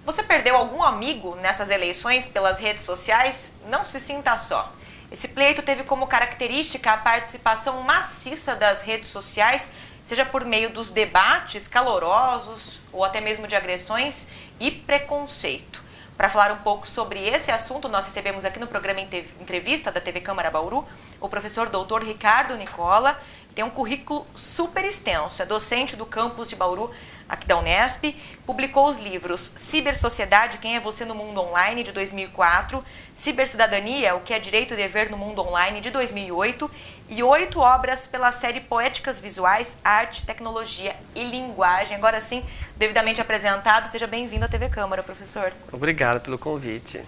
Você perdeu algum amigo nessas eleições pelas redes sociais? Não se sinta só. Esse pleito teve como característica a participação maciça das redes sociais, seja por meio dos debates calorosos ou até mesmo de agressões e preconceito. Para falar um pouco sobre esse assunto, nós recebemos aqui no programa Entrevista da TV Câmara Bauru o professor doutor Ricardo Nicola, que tem um currículo super extenso, é docente do campus de Bauru, aqui da Unesp, publicou os livros Cibersociedade, Quem é Você no Mundo Online, de 2004, Cibercidadania, O que é Direito e Dever no Mundo Online, de 2008, e 8 obras pela série Poéticas Visuais, Arte, Tecnologia e Linguagem. Agora sim, devidamente apresentado, seja bem-vindo à TV Câmara, professor. Obrigado pelo convite.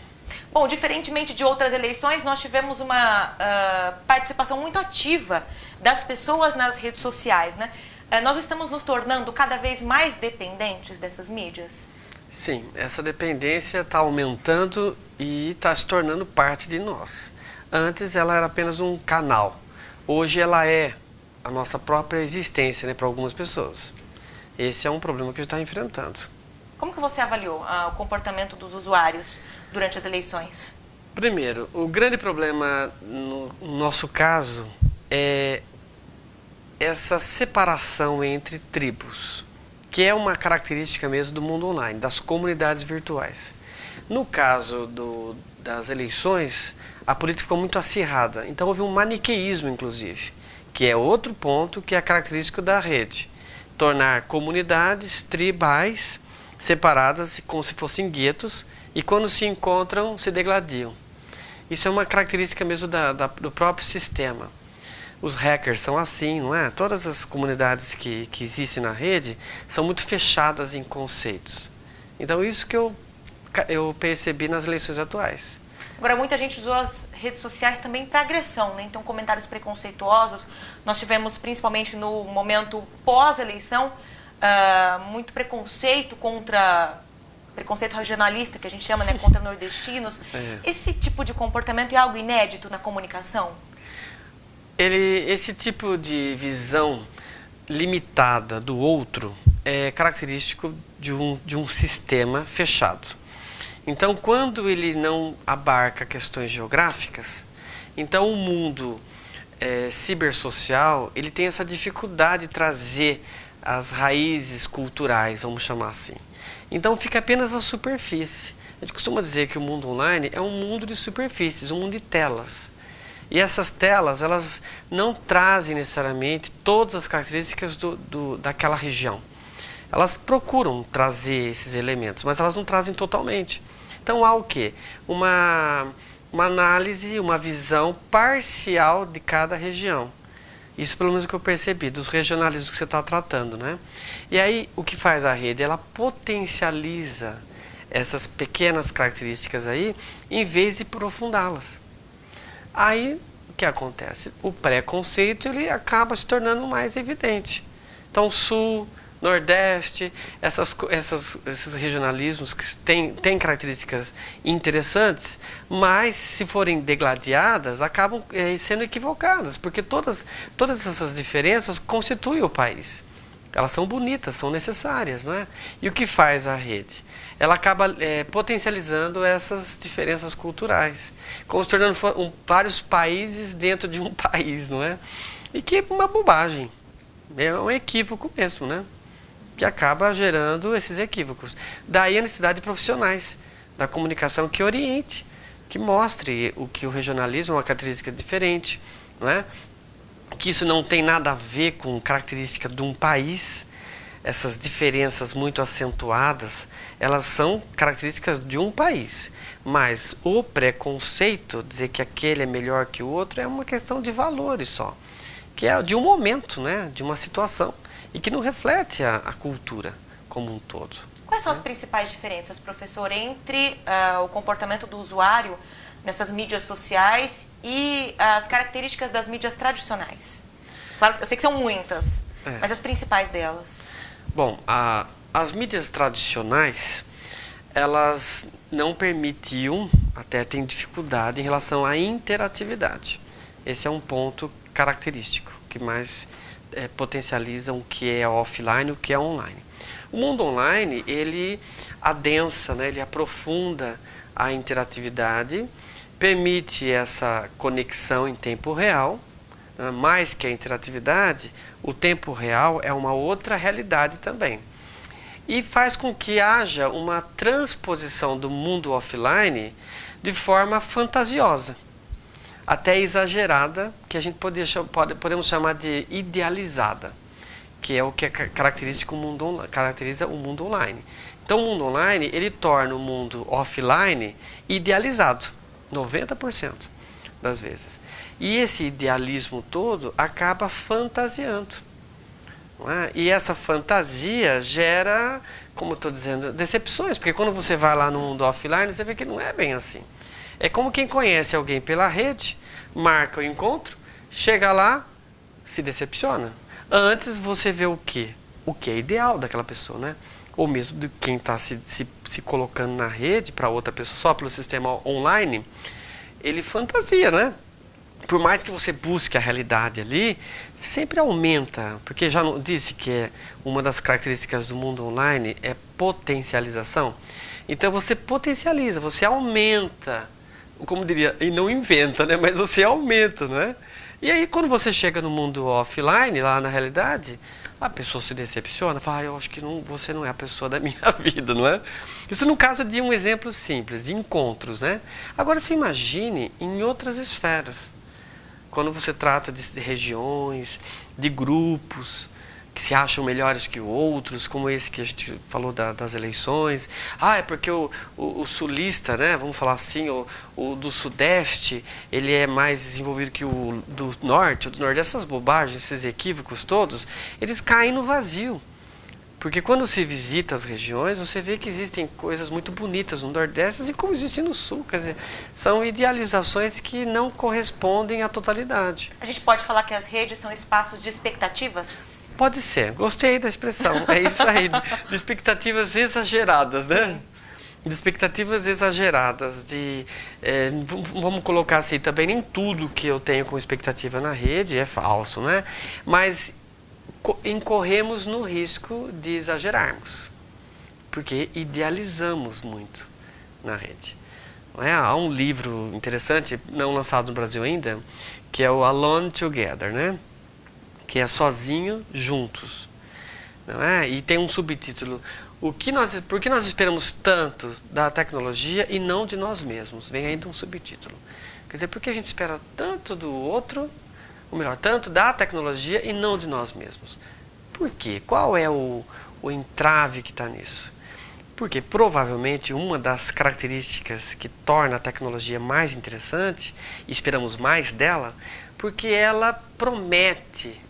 Bom, diferentemente de outras eleições, nós tivemos uma participação muito ativa das pessoas nas redes sociais, né? Nós estamos nos tornando cada vez mais dependentes dessas mídias? Sim, essa dependência está aumentando e está se tornando parte de nós. Antes ela era apenas um canal, hoje ela é a nossa própria existência, né, para algumas pessoas. Esse é um problema que a gente está enfrentando. Como que você avaliou o comportamento dos usuários durante as eleições? Primeiro, o grande problema no nosso caso é essa separação entre tribos, que é uma característica mesmo do mundo online, das comunidades virtuais. No caso das eleições, a política ficou muito acirrada, então houve um maniqueísmo, inclusive, que é outro ponto que é característico da rede. Tornar comunidades tribais separadas como se fossem guetos e quando se encontram se degladiam. Isso é uma característica mesmo do próprio sistema. Os hackers são assim, não é? Todas as comunidades que existem na rede são muito fechadas em conceitos. Então isso que eu percebi nas eleições atuais. Agora, muita gente usou as redes sociais também para agressão, né? Então, comentários preconceituosos. Nós tivemos, principalmente no momento pós-eleição, muito preconceito preconceito regionalista, que a gente chama, né, contra nordestinos. Esse tipo de comportamento é algo inédito na comunicação? Esse tipo de visão limitada do outro é característico de um sistema fechado. Então, quando ele não abarca questões geográficas, então o mundo cibersocial, ele tem essa dificuldade de trazer as raízes culturais, vamos chamar assim. Então fica apenas a superfície. A gente costuma dizer que o mundo online é um mundo de superfícies, um mundo de telas. E essas telas, elas não trazem necessariamente todas as características daquela região. Elas procuram trazer esses elementos, mas elas não trazem totalmente. Então há o quê? Uma análise, uma visão parcial de cada região. Isso pelo menos o que eu percebi, dos regionalismos que você está tratando, né? E aí, o que faz a rede? Ela potencializa essas pequenas características aí, em vez de aprofundá-las. Aí, o que acontece? O preconceito, ele acaba se tornando mais evidente. Então, Sul, Nordeste, esses regionalismos que têm características interessantes, mas se forem degladiadas, acabam sendo equivocadas, porque todas essas diferenças constituem o país. Elas são bonitas, são necessárias, não é? E o que faz a rede? Ela acaba potencializando essas diferenças culturais, como se tornando vários países dentro de um país, não é? E que é uma bobagem, é um equívoco mesmo, né? Que acaba gerando esses equívocos. Daí a necessidade de profissionais da comunicação que oriente, que mostre o que o regionalismo é uma característica diferente, não é? Que isso não tem nada a ver com característica de um país. Essas diferenças muito acentuadas, elas são características de um país. Mas o preconceito, dizer que aquele é melhor que o outro, é uma questão de valores só. Que é de um momento, né? De uma situação. E que não reflete a cultura como um todo. Quais são as principais diferenças, professor, entre o comportamento do usuário nessas mídias sociais e as características das mídias tradicionais? Claro, eu sei que são muitas, mas as principais delas. Bom, as mídias tradicionais, elas não permitiam, até têm dificuldade em relação à interatividade. Esse é um ponto característico, que mais potencializam o que é offline e o que é online. O mundo online, ele adensa, né? Ele aprofunda a interatividade, permite essa conexão em tempo real, né? Mais que a interatividade, o tempo real é uma outra realidade também. E faz com que haja uma transposição do mundo offline de forma fantasiosa, até exagerada, que a gente podemos chamar de idealizada, que é o que caracteriza o mundo online. Então, o mundo online, ele torna o mundo offline idealizado, 90% das vezes. E esse idealismo todo acaba fantasiando. Não é? E essa fantasia gera, como eu estou dizendo, decepções, porque quando você vai lá no mundo offline, você vê que não é bem assim. É como quem conhece alguém pela rede, marca o encontro, chega lá, se decepciona. Antes você vê o quê? O que é ideal daquela pessoa, né? Ou mesmo de quem está se colocando na rede para outra pessoa, só pelo sistema online, ele fantasia, né? Por mais que você busque a realidade ali, você sempre aumenta, porque já não disse que uma das características do mundo online é potencialização. Então você potencializa, você aumenta, como diria, e não inventa, né? Mas você aumenta, né? E aí quando você chega no mundo offline, lá na realidade, a pessoa se decepciona, fala, eu acho que você não é a pessoa da minha vida, não é? Isso no caso de um exemplo simples, de encontros, né? Agora você imagine em outras esferas. Quando você trata de regiões, de grupos que se acham melhores que outros, como esse que a gente falou das eleições. É porque o sulista, né, vamos falar assim, o do sudeste, ele é mais desenvolvido que o do norte. Essas bobagens, esses equívocos todos, eles caem no vazio. Porque quando se visita as regiões, você vê que existem coisas muito bonitas no Nordeste, assim como existem no Sul. Quer dizer, são idealizações que não correspondem à totalidade. A gente pode falar que as redes são espaços de expectativas? Pode ser. Gostei da expressão. É isso aí, de expectativas exageradas, né? Sim. De expectativas exageradas. Vamos colocar assim, também nem tudo que eu tenho como expectativa na rede é falso, né? Mas incorremos no risco de exagerarmos, porque idealizamos muito na rede. Não é? Há um livro interessante, não lançado no Brasil ainda, que é o Alone Together, né? Que é Sozinho Juntos. Não é? E tem um subtítulo, por que nós esperamos tanto da tecnologia e não de nós mesmos? Vem ainda um subtítulo. Quer dizer, por que a gente espera tanto do outro, ou melhor, tanto da tecnologia e não de nós mesmos? Por quê? Qual é o entrave que está nisso? Porque provavelmente uma das características que torna a tecnologia mais interessante, e esperamos mais dela, porque ela promete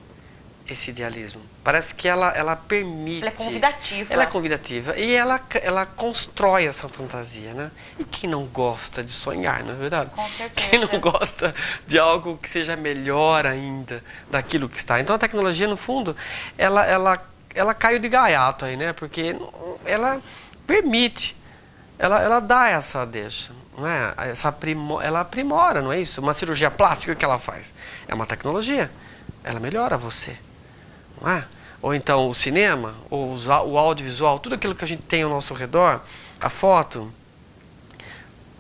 esse idealismo. Parece que ela permite... Ela é convidativa. Ela é convidativa e ela constrói essa fantasia, né? E quem não gosta de sonhar, não é verdade? Com certeza. Quem não gosta de algo que seja melhor ainda daquilo que está. Então a tecnologia, no fundo, ela caiu de gaiato aí, né? Porque ela permite, ela dá essa deixa. Não é? Ela aprimora, não é isso? Uma cirurgia plástica, o que ela faz? É uma tecnologia. Ela melhora você. Não é? Ou então o cinema, ou o audiovisual, tudo aquilo que a gente tem ao nosso redor, a foto,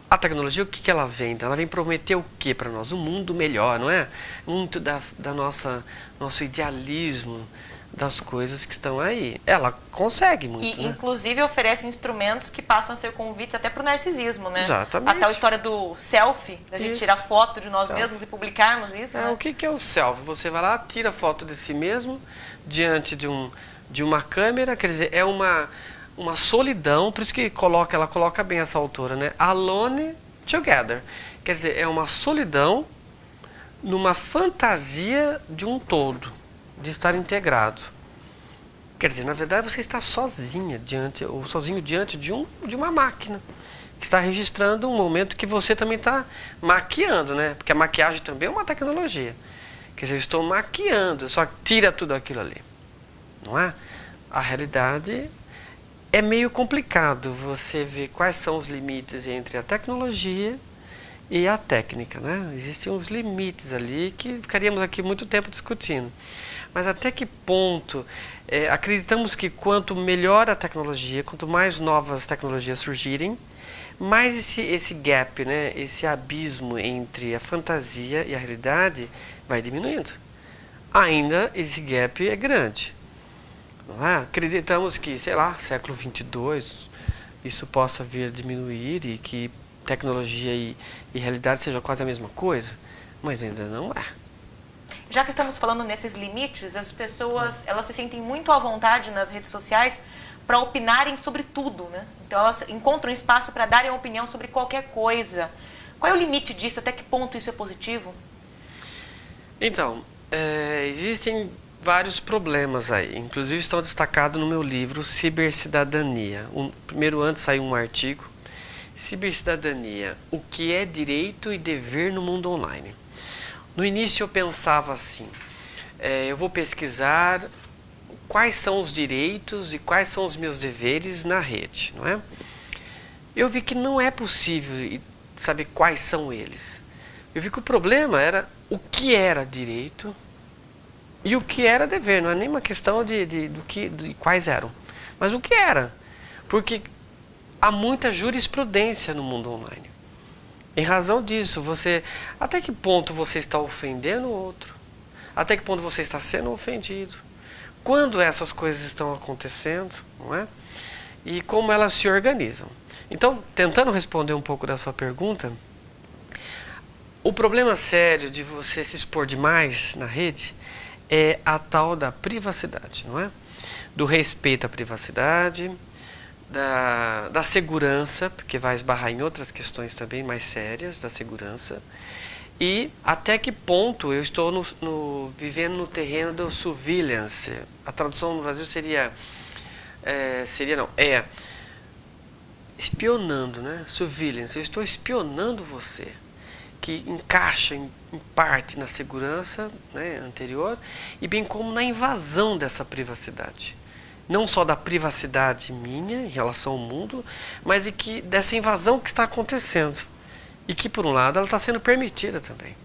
a tecnologia, o que ela vem? Ela vem prometer o que para nós? Um mundo melhor, não é? Muito da nosso idealismo das coisas que estão aí. Ela consegue muito, e, né? inclusive, oferece instrumentos que passam a ser convites até para o narcisismo, né? Exatamente. A tal história do selfie, da gente tirar foto de nós mesmos e publicarmos isso, né? O que é o selfie? Você vai lá, tira foto de si mesmo diante de uma câmera, quer dizer, é uma solidão, por isso que ela coloca bem essa autora, né? Alone together. Quer dizer, é uma solidão numa fantasia de um todo, de estar integrado. Quer dizer, na verdade você está sozinho diante de uma máquina que está registrando um momento que você também está maquiando, né? Porque a maquiagem também é uma tecnologia. Quer dizer, eu estou maquiando, só tira tudo aquilo ali. Não é? A realidade é meio complicado você ver quais são os limites entre a tecnologia e a técnica, né? Existem uns limites ali que ficaríamos aqui muito tempo discutindo. mas até que ponto acreditamos que quanto melhor a tecnologia, quanto mais novas tecnologias surgirem, mais esse gap, né, esse abismo entre a fantasia e a realidade vai diminuindo. Ainda esse gap é grande. Não é? Acreditamos que, sei lá, século 22, isso possa vir a diminuir e que tecnologia e realidade seja quase a mesma coisa, mas ainda não é. Já que estamos falando nesses limites, as pessoas elas se sentem muito à vontade nas redes sociais para opinarem sobre tudo, né? Então elas encontram espaço para darem opinião sobre qualquer coisa. Qual é o limite disso? Até que ponto isso é positivo? Então, existem vários problemas aí. Inclusive estão destacados no meu livro Cibercidadania. Primeiro ano saiu um artigo, Cibercidadania, o que é direito e dever no mundo online. No início eu pensava assim, eu vou pesquisar quais são os direitos e quais são os meus deveres na rede, não é? Eu vi que não é possível saber quais são eles. Eu vi que o problema era o que era direito e o que era dever. Não é nem uma questão de quais eram, mas o que era. Porque há muita jurisprudência no mundo online. Em razão disso, até que ponto você está ofendendo o outro? Até que ponto você está sendo ofendido? Quando essas coisas estão acontecendo, não é? E como elas se organizam. Então, tentando responder um pouco da sua pergunta, o problema sério de você se expor demais na rede é a tal da privacidade, não é? Do respeito à privacidade, da segurança, porque vai esbarrar em outras questões também mais sérias da segurança, e até que ponto eu estou vivendo no terreno do surveillance. A tradução no Brasil seria espionando, né? Surveillance, eu estou espionando você, que encaixa em parte na segurança, né, anterior, e bem como na invasão dessa privacidade. Não só da privacidade minha em relação ao mundo, mas dessa invasão que está acontecendo. E que, por um lado, ela está sendo permitida também.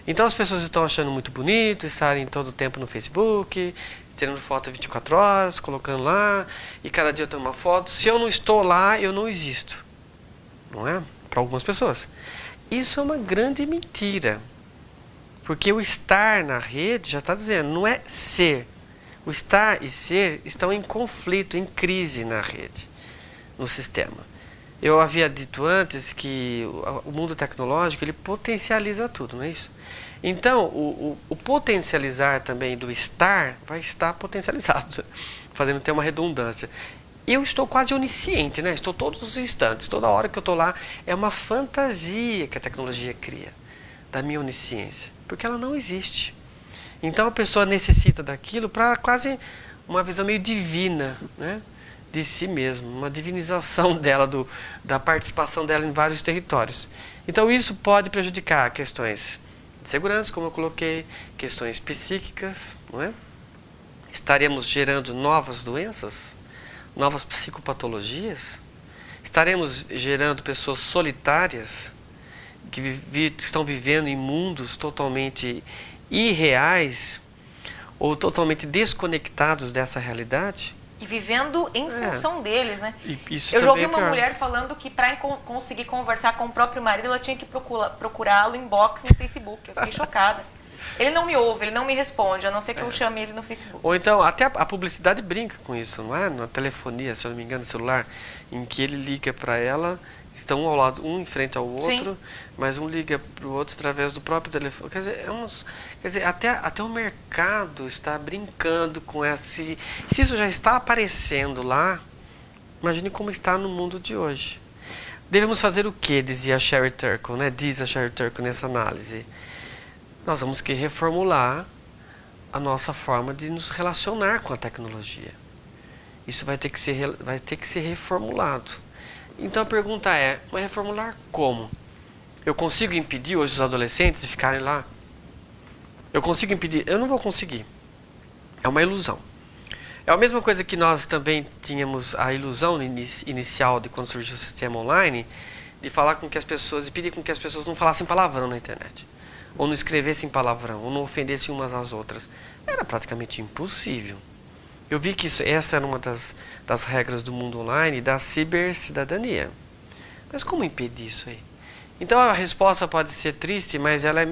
Então as pessoas estão achando muito bonito estarem todo o tempo no Facebook, tirando foto 24 horas, colocando lá, e cada dia eu tenho uma foto. Se eu não estou lá, eu não existo. Não é? Para algumas pessoas. Isso é uma grande mentira. Porque o estar na rede, já está dizendo, não é ser. O estar e ser estão em conflito, em crise na rede, no sistema. Eu havia dito antes que o mundo tecnológico ele potencializa tudo, não é isso? Então, o potencializar também do estar vai estar potencializado, fazendo até uma redundância. Eu estou quase onisciente, né? Estou todos os instantes, toda hora que eu estou lá, é uma fantasia que a tecnologia cria, da minha onisciência, porque ela não existe. Então a pessoa necessita daquilo para quase uma visão meio divina, né, de si mesma, uma divinização dela, da participação dela em vários territórios. Então isso pode prejudicar questões de segurança, como eu coloquei, questões psíquicas, não é? Estaremos gerando novas doenças, novas psicopatologias, estaremos gerando pessoas solitárias que estão vivendo em mundos totalmente irreais ou totalmente desconectados dessa realidade. E vivendo em função deles, né? Isso eu já ouvi uma mulher falando que para conseguir conversar com o próprio marido, ela tinha que procurá-lo em box no Facebook. Eu fiquei chocada. Ele não me ouve, ele não me responde, a não ser que eu chame ele no Facebook. Ou então, até a publicidade brinca com isso, não é? Na telefonia, se eu não me engano, no celular, em que ele liga para ela, estão um ao lado, um em frente ao outro, sim, mas um liga para o outro através do próprio telefone. Quer dizer, até o mercado está brincando com essa. Se isso já está aparecendo lá, imagine como está no mundo de hoje. Devemos fazer o que, dizia a Sherry Turkle, né? Diz a Sherry Turkle nessa análise. Nós vamos que reformular a nossa forma de nos relacionar com a tecnologia. Isso vai ter que ser reformulado. Então a pergunta é, mas reformular como? Eu consigo impedir hoje os adolescentes de ficarem lá? Eu consigo impedir? Eu não vou conseguir. É uma ilusão. É a mesma coisa que nós também tínhamos a ilusão inicial de quando surgiu o sistema online, de falar com que as pessoas, de pedir com que as pessoas não falassem palavrão na internet. Ou não escrevessem palavrão, ou não ofendessem umas às outras. Era praticamente impossível. Eu vi que essa era uma das regras do mundo online da cibercidadania. Mas como impedir isso aí? Então a resposta pode ser triste, mas ela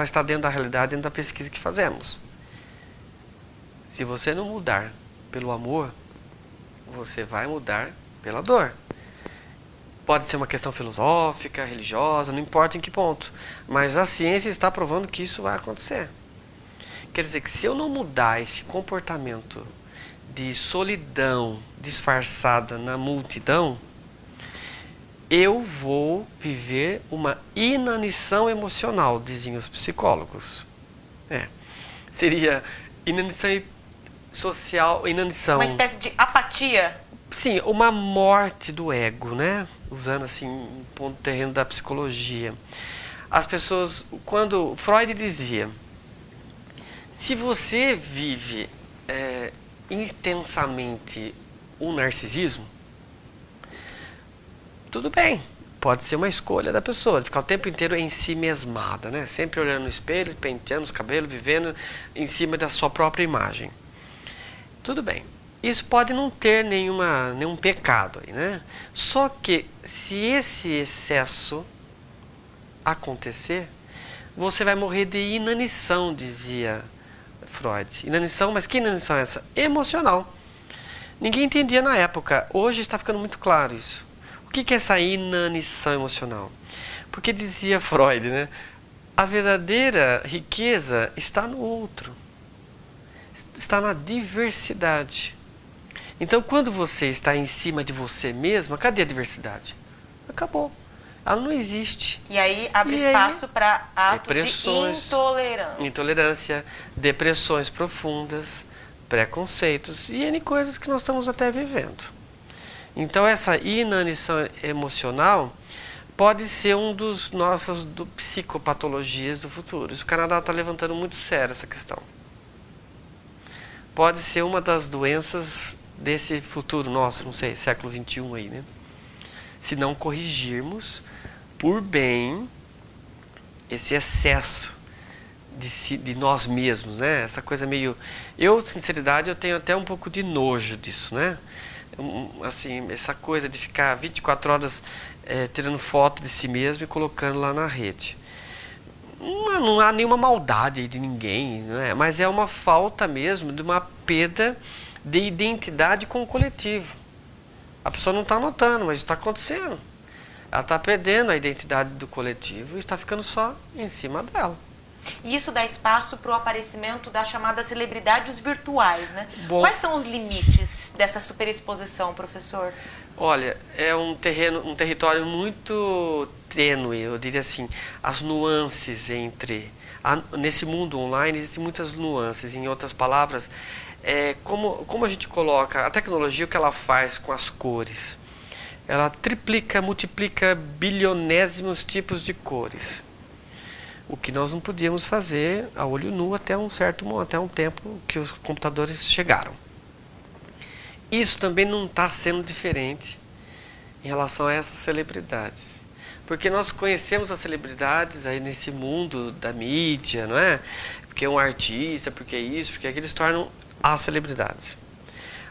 está dentro da realidade, dentro da pesquisa que fazemos. Se você não mudar pelo amor, você vai mudar pela dor. Pode ser uma questão filosófica, religiosa, não importa em que ponto. Mas a ciência está provando que isso vai acontecer. Quer dizer que se eu não mudar esse comportamento de solidão disfarçada na multidão, eu vou viver uma inanição emocional, diziam os psicólogos. Seria inanição social, inanição. Uma espécie de apatia. Sim, uma morte do ego, né? Usando assim um ponto terreno da psicologia. As pessoas, quando Freud dizia, se você vive intensamente o narcisismo, tudo bem, pode ser uma escolha da pessoa, ficar o tempo inteiro em si mesmada, né? Sempre olhando no espelho, penteando os cabelos, vivendo em cima da sua própria imagem. Tudo bem. Isso pode não ter nenhum pecado aí, né? Só que se esse excesso acontecer, você vai morrer de inanição, dizia Freud. Inanição, mas que inanição é essa? Emocional. Ninguém entendia na época. Hoje está ficando muito claro isso. O que é essa inanição emocional? Porque dizia Freud, né? A verdadeira riqueza está no outro. Está na diversidade. Então, quando você está em cima de você mesma, cadê a diversidade? Acabou. Ela não existe. E aí abre espaço para atos de intolerância. Intolerância, depressões profundas, preconceitos e N coisas que nós estamos até vivendo. Então, essa inanição emocional pode ser um dos nossas psicopatologias do futuro. O Canadá está levantando muito sério essa questão. Pode ser uma das doenças desse futuro nosso, não sei, século XXI aí, né? Se não corrigirmos por bem esse excesso de nós mesmos, né? Essa coisa meio... sinceridade, eu tenho até um pouco de nojo disso, né? Assim, essa coisa de ficar 24 horas tirando foto de si mesmo e colocando lá na rede. Não há nenhuma maldade aí de ninguém, né? Mas é uma falta mesmo de uma perda de identidade com o coletivo. A pessoa não está notando, mas está acontecendo. Ela está perdendo a identidade do coletivo e está ficando só em cima dela. E isso dá espaço para o aparecimento das chamadas celebridades virtuais, né? Bom, quais são os limites dessa superexposição, professor? Olha, é um território muito tênue, eu diria assim, as nuances nesse mundo online existem muitas nuances, em outras palavras, como a gente coloca, a tecnologia, o que ela faz com as cores? Ela triplica, multiplica bilionésimos tipos de cores. O que nós não podíamos fazer a olho nu até um tempo que os computadores chegaram. Isso também não está sendo diferente em relação a essas celebridades. Porque nós conhecemos as celebridades aí nesse mundo da mídia, não é? Porque é um artista, porque é isso, porque aquilo, eles tornam as celebridades.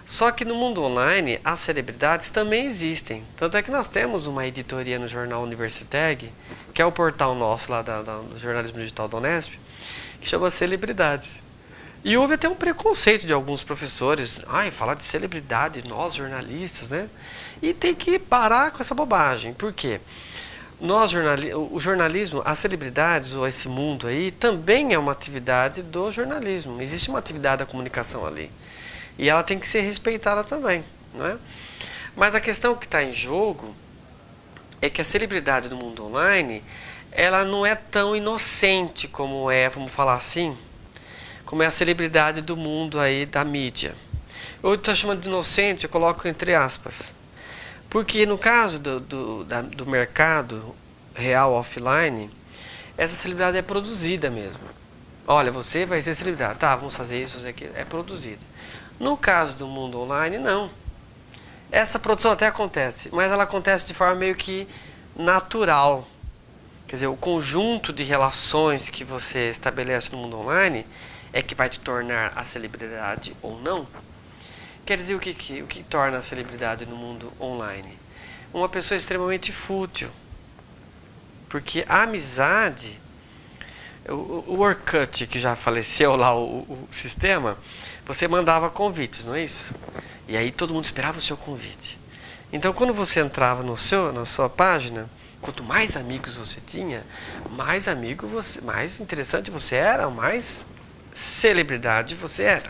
Só que no mundo online, as celebridades também existem. Tanto é que nós temos uma editoria no jornal Universiteg, que é o portal nosso lá do jornalismo digital da Unesp, que chama Celebridades. E houve até um preconceito de alguns professores. Falar de celebridade, nós jornalistas, né? E tem que parar com essa bobagem. Por quê? O jornalismo, as celebridades, ou esse mundo aí, também é uma atividade do jornalismo. Existe uma atividade da comunicação ali. E ela tem que ser respeitada também, não é? Mas a questão que está em jogo é que a celebridade do mundo online, ela não é tão inocente como vamos falar assim, como é a celebridade do mundo aí da mídia. Eu estou chamando de inocente, eu coloco entre aspas. Porque no caso do mercado real offline, essa celebridade é produzida mesmo. Olha, você vai ser celebridade. Tá, vamos fazer isso, fazer aquilo. É produzida. No caso do mundo online, não. Essa produção até acontece, mas ela acontece de forma meio que natural. Quer dizer, o conjunto de relações que você estabelece no mundo online é que vai te tornar a celebridade ou não. Quer dizer, o que torna a celebridade no mundo online? Uma pessoa extremamente fútil. Porque a amizade, o Orkut, que já faleceu lá, o sistema, você mandava convites, não é isso? E aí todo mundo esperava o seu convite. Então, quando você entrava na sua página, quanto mais amigos você tinha, mais interessante você era, mais celebridade você era.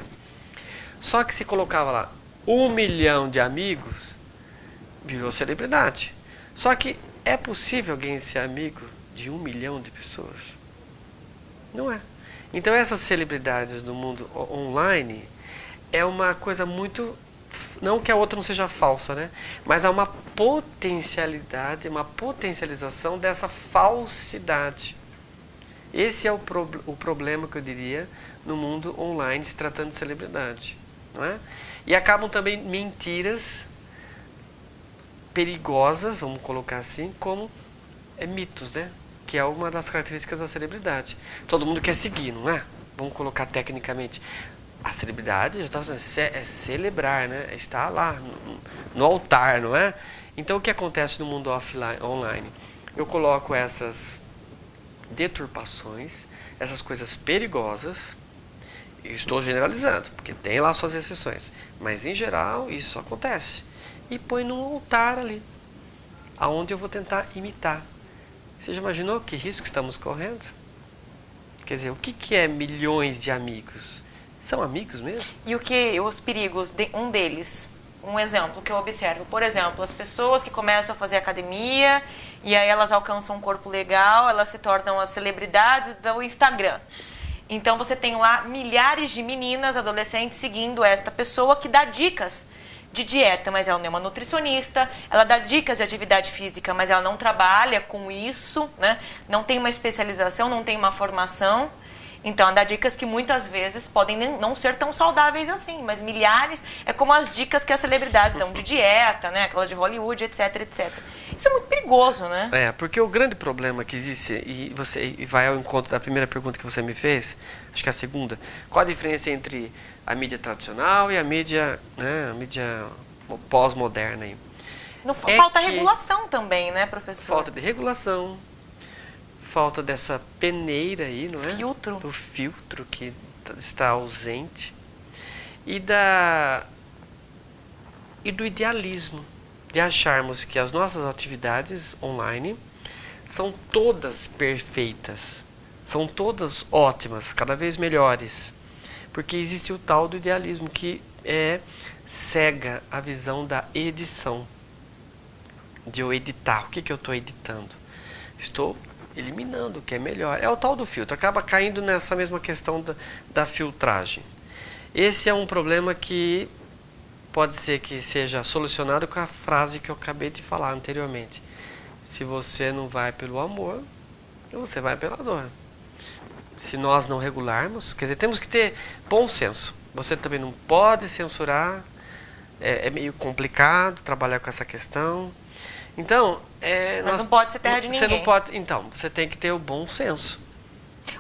Só que se colocava lá 1 milhão de amigos, virou celebridade. Só que é possível alguém ser amigo de 1 milhão de pessoas? Não é. Então essas celebridades do mundo online é uma coisa muito... Não que a outra não seja falsa, né? Mas há uma potencialidade, uma potencialização dessa falsidade. Esse é o problema que eu diria no mundo online se tratando de celebridade. Não é? E acabam também mentiras perigosas, vamos colocar assim, como mitos, né? Que é uma das características da celebridade. Todo mundo quer seguir, não é? Vamos colocar tecnicamente. A celebridade, já estava dizendo, é celebrar, né? É estar lá no altar, não é? Então o que acontece no mundo online? Eu coloco essas deturpações, essas coisas perigosas. Estou generalizando, porque tem lá suas exceções, mas em geral isso acontece. E põe num altar ali, aonde eu vou tentar imitar. Você já imaginou que risco estamos correndo? Quer dizer, o que é milhões de amigos? São amigos mesmo? E os perigos, um deles, um exemplo que eu observo, por exemplo, as pessoas que começam a fazer academia e aí elas alcançam um corpo legal, elas se tornam as celebridades do Instagram. Então você tem lá milhares de meninas, adolescentes seguindo esta pessoa que dá dicas de dieta, mas ela não é uma nutricionista, ela dá dicas de atividade física, mas ela não trabalha com isso, né? Não tem uma especialização, não tem uma formação. Então, ela dá dicas que muitas vezes podem não ser tão saudáveis assim, mas milhares, é como as dicas que as celebridades dão de dieta, né? Aquelas de Hollywood, etc, etc. Isso é muito perigoso, né? É, porque o grande problema que existe, e vai ao encontro da primeira pergunta que você me fez, acho que é a segunda, qual a diferença entre a mídia tradicional e a mídia, né, a mídia pós-moderna aí? Falta regulação também, né, professor? Falta de regulação. Falta dessa peneira aí, não é? Filtro. Do filtro que está ausente. E do idealismo. De acharmos que as nossas atividades online são todas perfeitas. São todas ótimas, cada vez melhores. Porque existe o tal do idealismo que cega a visão da edição. De eu editar. O que eu estou editando? Estou eliminando o que é melhor. É o tal do filtro. Acaba caindo nessa mesma questão da filtragem. Esse é um problema que pode ser que seja solucionado com a frase que eu acabei de falar anteriormente. Se você não vai pelo amor, você vai pela dor. Se nós não regularmos, quer dizer, temos que ter bom senso. Você também não pode censurar. É meio complicado trabalhar com essa questão. Então, mas não pode ser terra de ninguém. Você não pode, então, você tem que ter o bom senso.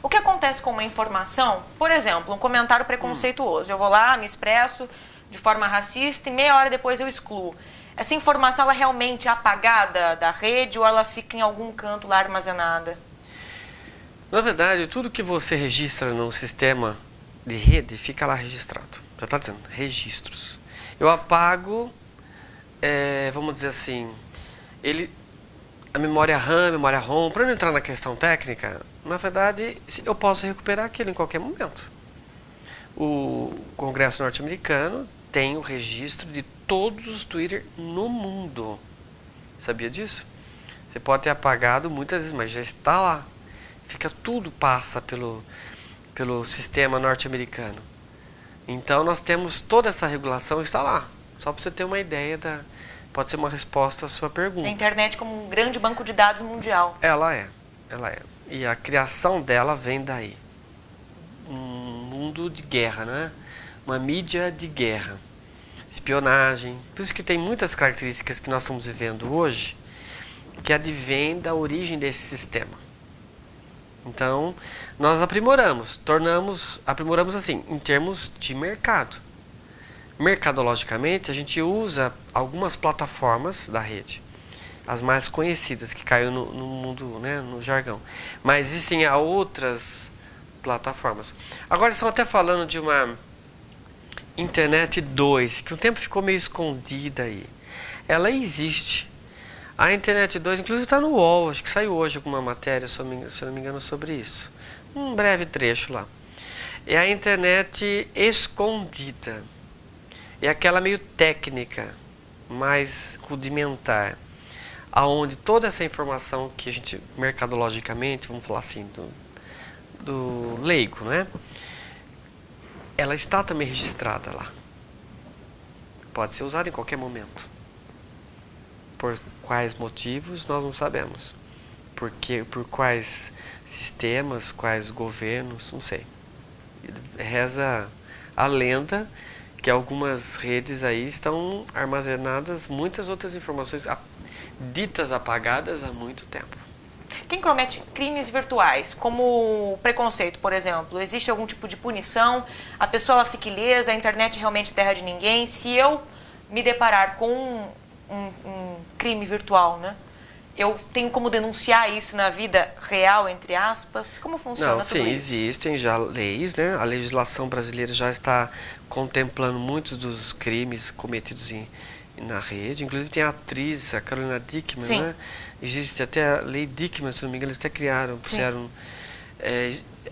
O que acontece com uma informação, por exemplo, um comentário preconceituoso. Eu vou lá, me expresso de forma racista e meia hora depois eu excluo. Essa informação, ela realmente é apagada da rede ou ela fica em algum canto lá armazenada? Na verdade, tudo que você registra no sistema de rede fica lá registrado. Já está dizendo, registros. Eu apago, vamos dizer assim... a memória RAM, a memória ROM, para não entrar na questão técnica, na verdade, eu posso recuperar aquilo em qualquer momento. O Congresso norte-americano tem o registro de todos os Twitter no mundo. Sabia disso? Você pode ter apagado muitas vezes, mas já está lá. Tudo passa pelo sistema norte-americano. Então, nós temos toda essa regulação, está lá. Só para você ter uma ideia pode ser uma resposta à sua pergunta. A internet como um grande banco de dados mundial. Ela é. E a criação dela vem daí. Um mundo de guerra, né? Uma mídia de guerra. Espionagem. Por isso que tem muitas características que nós estamos vivendo hoje que advém da origem desse sistema. Então, nós aprimoramos assim, em termos de mercado. Mercadologicamente, a gente usa algumas plataformas da rede, as mais conhecidas, que caiu no mundo, né, no jargão. Mas existem outras plataformas. Agora estão até falando de uma Internet 2, que um tempo ficou meio escondida aí. Ela existe. A Internet 2, inclusive, está no UOL, acho que saiu hoje alguma matéria, se eu não me engano, sobre isso. Um breve trecho lá. É a internet escondida. É aquela meio técnica, mais rudimentar, aonde toda essa informação que a gente, mercadologicamente, vamos falar assim, do leigo, né? Ela está também registrada lá. Pode ser usada em qualquer momento. Por quais motivos, nós não sabemos. Por quais sistemas, quais governos, não sei. Reza a lenda que algumas redes aí estão armazenadas muitas outras informações ditas apagadas há muito tempo. Quem comete crimes virtuais, como preconceito, por exemplo, existe algum tipo de punição? A pessoa ela fica ilesa, a internet realmente é terra de ninguém? Se eu me deparar com um crime virtual, né? Eu tenho como denunciar isso na vida real, entre aspas? Como funciona tudo sim, isso? existem já leis, né? A legislação brasileira já está contemplando muitos dos crimes cometidos na rede. Inclusive tem a atriz, a Carolina Dickmann, Sim. né? Existe até a lei Dickmann, se não me engano, eles até fizeram...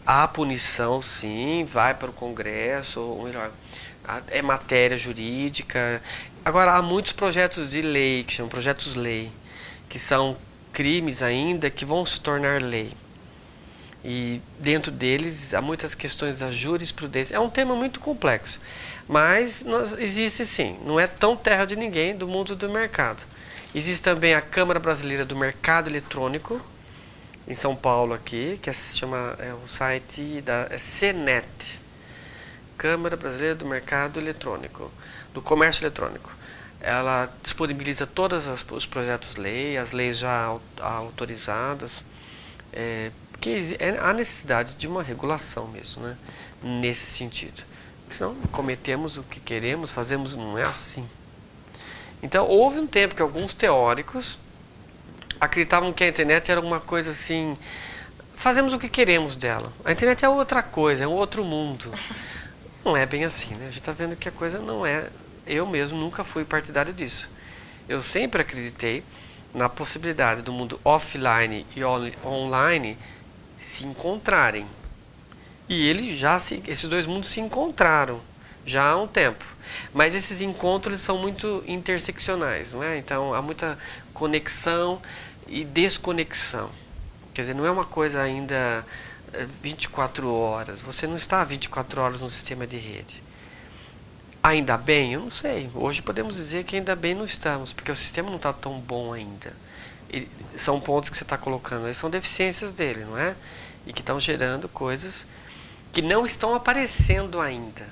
a punição, sim, vai para o Congresso, ou melhor, é matéria jurídica. Agora, há muitos projetos de lei, que chamam projetos-lei, que são crimes ainda que vão se tornar lei. E dentro deles há muitas questões da jurisprudência. É um tema muito complexo, mas existe sim, não é tão terra de ninguém do mundo do mercado. Existe também a Câmara Brasileira do Mercado Eletrônico, em São Paulo aqui, que se chama, o site da CNET, Câmara Brasileira do Mercado Eletrônico, do Comércio Eletrônico. Ela disponibiliza todos os projetos-lei, as leis já autorizadas, porque há necessidade de uma regulação mesmo, né? Nesse sentido. Senão cometemos o que queremos, fazemos, não é assim. Então houve um tempo que alguns teóricos acreditavam que a internet era uma coisa assim, fazemos o que queremos dela. A internet é outra coisa, é um outro mundo. Não é bem assim, né? A gente está vendo que a coisa não é... Eu mesmo nunca fui partidário disso. Eu sempre acreditei na possibilidade do mundo offline e online se encontrarem. E esses dois mundos se encontraram já há um tempo. Mas esses encontros são muito interseccionais, não é? Então há muita conexão e desconexão. Quer dizer, não é uma coisa ainda 24 horas. Você não está 24 horas no sistema de rede. Ainda bem? Eu não sei. Hoje podemos dizer que ainda bem não estamos, porque o sistema não está tão bom ainda. São pontos que você está colocando aí, são deficiências dele, não é? E que estão gerando coisas que não estão aparecendo ainda.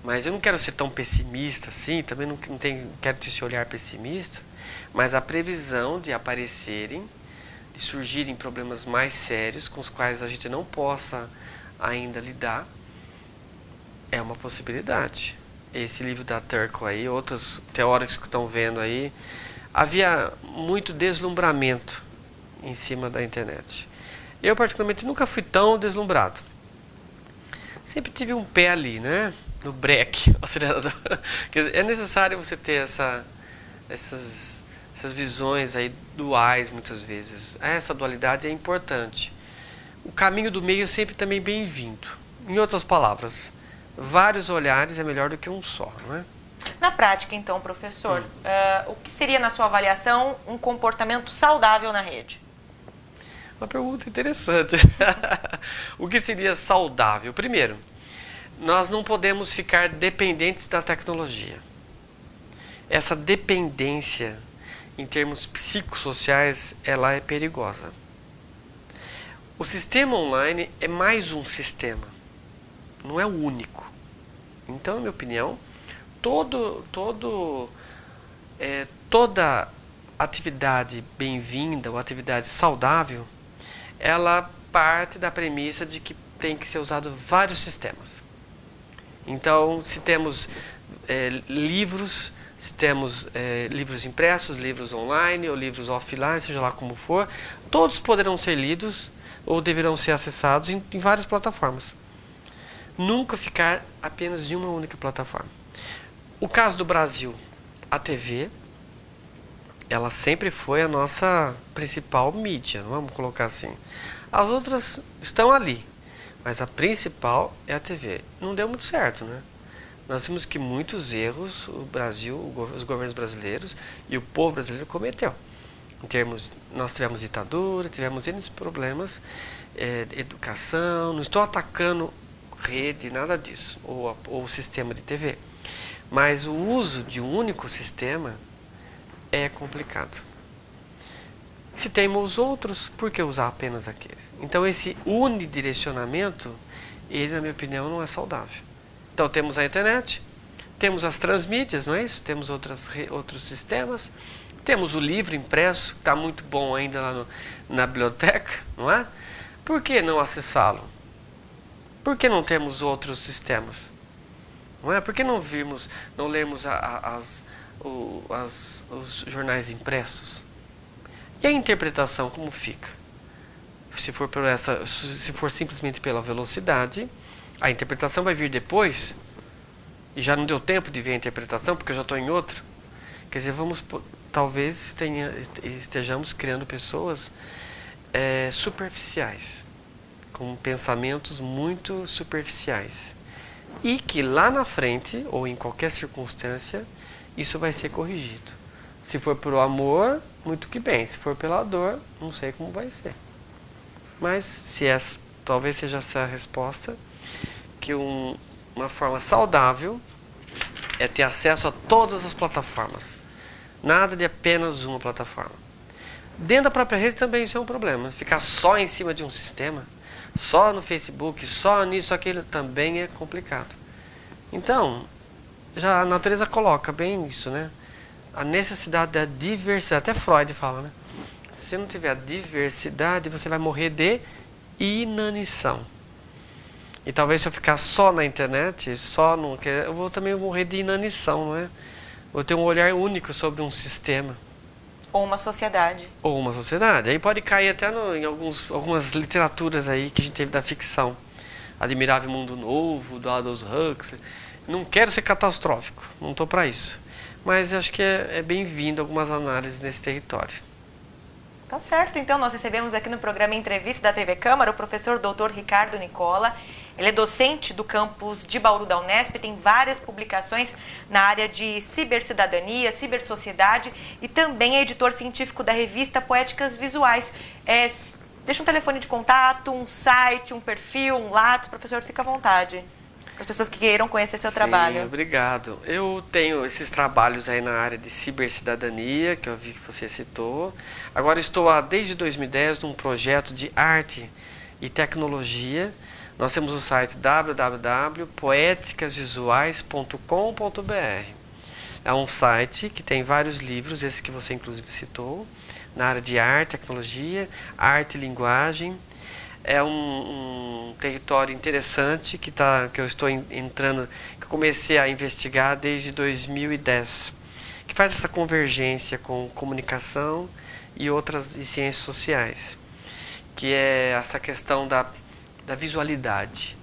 Mas eu não quero ser tão pessimista assim, também não quero ter esse olhar pessimista, mas a previsão de aparecerem, de surgirem problemas mais sérios com os quais a gente não possa ainda lidar, é uma possibilidade. Esse livro da Turco aí, outros teóricos que estão vendo aí, havia muito deslumbramento em cima da internet. Eu particularmente nunca fui tão deslumbrado. Sempre tive um pé ali, né? No breque, acelerador. Quer dizer, é necessário você ter essas visões aí duais muitas vezes. Essa dualidade é importante. O caminho do meio é sempre também bem-vindo. Em outras palavras, vários olhares é melhor do que um só, não é? Na prática, então, professor, o que seria, na sua avaliação, um comportamento saudável na rede? Uma pergunta interessante. O que seria saudável? Primeiro, nós não podemos ficar dependentes da tecnologia. Essa dependência, em termos psicossociais, ela é perigosa. O sistema online é mais um sistema, não é o único. Então, na minha opinião, toda atividade bem-vinda ou atividade saudável, ela parte da premissa de que tem que ser usado vários sistemas. Então, se temos livros, se temos livros impressos, livros online ou livros offline, seja lá como for, todos poderão ser lidos ou deverão ser acessados em várias plataformas. Nunca ficar apenas em uma única plataforma. O caso do Brasil, a TV, ela sempre foi a nossa principal mídia, vamos colocar assim. As outras estão ali, mas a principal é a TV. Não deu muito certo, né? Nós vimos que muitos erros o Brasil, os governos brasileiros e o povo brasileiro cometeu. Nós tivemos ditadura, tivemos N problemas, educação, não estou atacando rede, nada disso, ou sistema de TV. Mas o uso de um único sistema é complicado. Se temos outros, por que usar apenas aqueles? Então esse unidirecionamento, ele na minha opinião não é saudável. Então temos a internet, temos as transmídias, não é isso? Temos outros sistemas, temos o livro impresso, que está muito bom ainda lá na biblioteca, não é? Por que não acessá-lo? Por que não temos outros sistemas? Não é? Por que não lermos os jornais impressos? E a interpretação como fica? Se for simplesmente pela velocidade, a interpretação vai vir depois, e já não deu tempo de ver a interpretação, porque eu já estou em outro. Quer dizer, talvez estejamos criando pessoas superficiais, com pensamentos muito superficiais. E que lá na frente, ou em qualquer circunstância, isso vai ser corrigido. Se for pelo amor, muito que bem. Se for pela dor, não sei como vai ser. Mas talvez seja essa a resposta, que uma forma saudável é ter acesso a todas as plataformas. Nada de apenas uma plataforma. Dentro da própria rede também isso é um problema. Ficar só em cima de um sistema, só no Facebook, só nisso, aquilo, também é complicado. Então, já a natureza coloca bem isso, né? A necessidade da diversidade. Até Freud fala, né? Se não tiver a diversidade, você vai morrer de inanição. E talvez se eu ficar só na internet, eu vou também morrer de inanição, não é? Vou ter um olhar único sobre um sistema. Ou uma sociedade. Ou uma sociedade. Aí pode cair até em algumas literaturas aí que a gente teve da ficção. Admirável Mundo Novo, do Aldous Huxley. Não quero ser catastrófico, não estou para isso. Mas acho que é bem-vindo algumas análises nesse território. Tá certo, então nós recebemos aqui no programa Entrevista da TV Câmara o professor Dr. Ricardo Nicola. Ele é docente do campus de Bauru da Unesp, tem várias publicações na área de cibercidadania, cibersociedade e também é editor científico da revista Poéticas Visuais. Deixa um telefone de contato, um site, um perfil, um Lattes, professor, fica à vontade. As pessoas que queiram conhecer seu trabalho. Obrigado. Eu tenho esses trabalhos aí na área de cibercidadania, que eu vi que você citou. Agora estou desde 2010 num projeto de arte e tecnologia. Nós temos o site www.poeticasvisuais.com.br. É um site que tem vários livros, esse que você inclusive citou, na área de arte, tecnologia, arte e linguagem. É um território interessante que eu estou entrando, que eu comecei a investigar desde 2010, que faz essa convergência com comunicação e ciências sociais, que é essa questão da visualidade,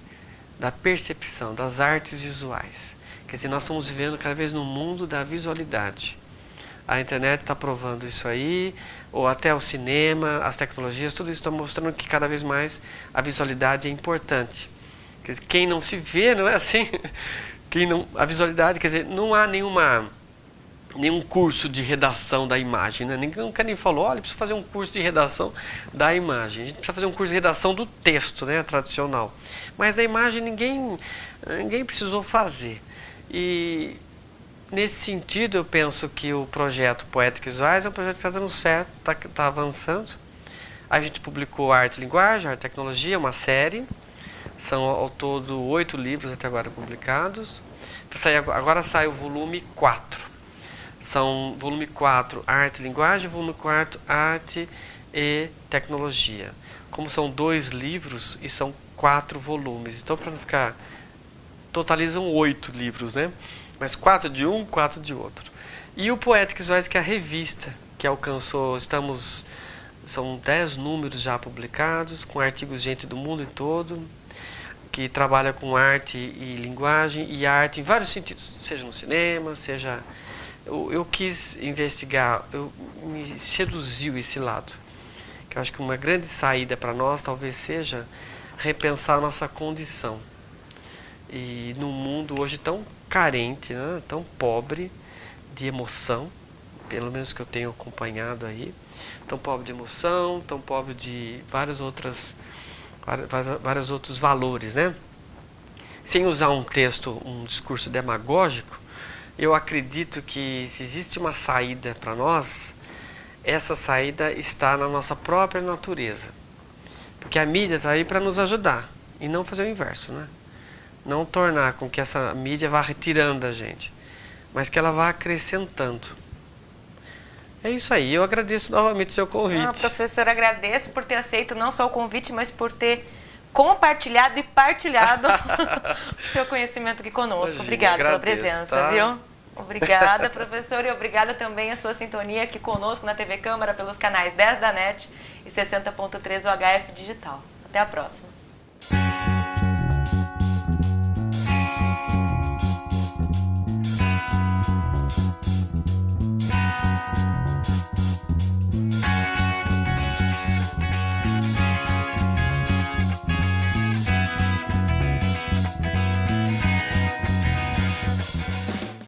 da percepção, das artes visuais. Quer dizer, nós estamos vivendo cada vez no mundo da visualidade. A internet está provando isso aí, ou até o cinema, as tecnologias, tudo isso está mostrando que cada vez mais a visualidade é importante. Quer dizer, quem não se vê, não é assim? A visualidade, quer dizer, não há nenhum curso de redação da imagem, né? Nunca nem falou, olha, precisa fazer um curso de redação da imagem. A gente precisa fazer um curso de redação do texto, né, tradicional. Mas da imagem ninguém precisou fazer. E nesse sentido, eu penso que o projeto Poéticas Visuais é um projeto que está dando certo, está avançando. A gente publicou Arte e Linguagem, Arte e Tecnologia, uma série. São ao todo 8 livros até agora publicados. Agora sai o volume 4. São volume 4, Arte e Linguagem, volume 4, Arte e tecnologia. Como são 2 livros e são 4 volumes, então para não ficar... totalizam 8 livros, né? Mas 4 de um, 4 de outro. E o Poetic Voice, que é a revista, que alcançou, são 10 números já publicados, com artigos de gente do mundo todo, que trabalha com arte e linguagem, e arte em vários sentidos, seja no cinema, seja... Eu quis investigar, me seduziu esse lado, que eu acho que uma grande saída para nós talvez seja repensar a nossa condição. E num mundo hoje tão carente, né, tão pobre de emoção, pelo menos que eu tenho acompanhado aí, tão pobre de emoção, tão pobre de vários outros valores, né? Sem usar um texto, um discurso demagógico, eu acredito que se existe uma saída para nós, essa saída está na nossa própria natureza. Porque a mídia está aí para nos ajudar e não fazer o inverso, né? Não tornar com que essa mídia vá retirando a gente, mas que ela vá acrescentando. É isso aí, eu agradeço novamente o seu convite. Professor, agradeço por ter aceito não só o convite, mas por ter compartilhado e partilhado o seu conhecimento aqui conosco. Imagina, obrigada pela agradeço, presença, tá? viu? Obrigada, professor, e obrigada também a sua sintonia aqui conosco na TV Câmara pelos canais 10 da NET e 60.3 UHF Digital. Até a próxima.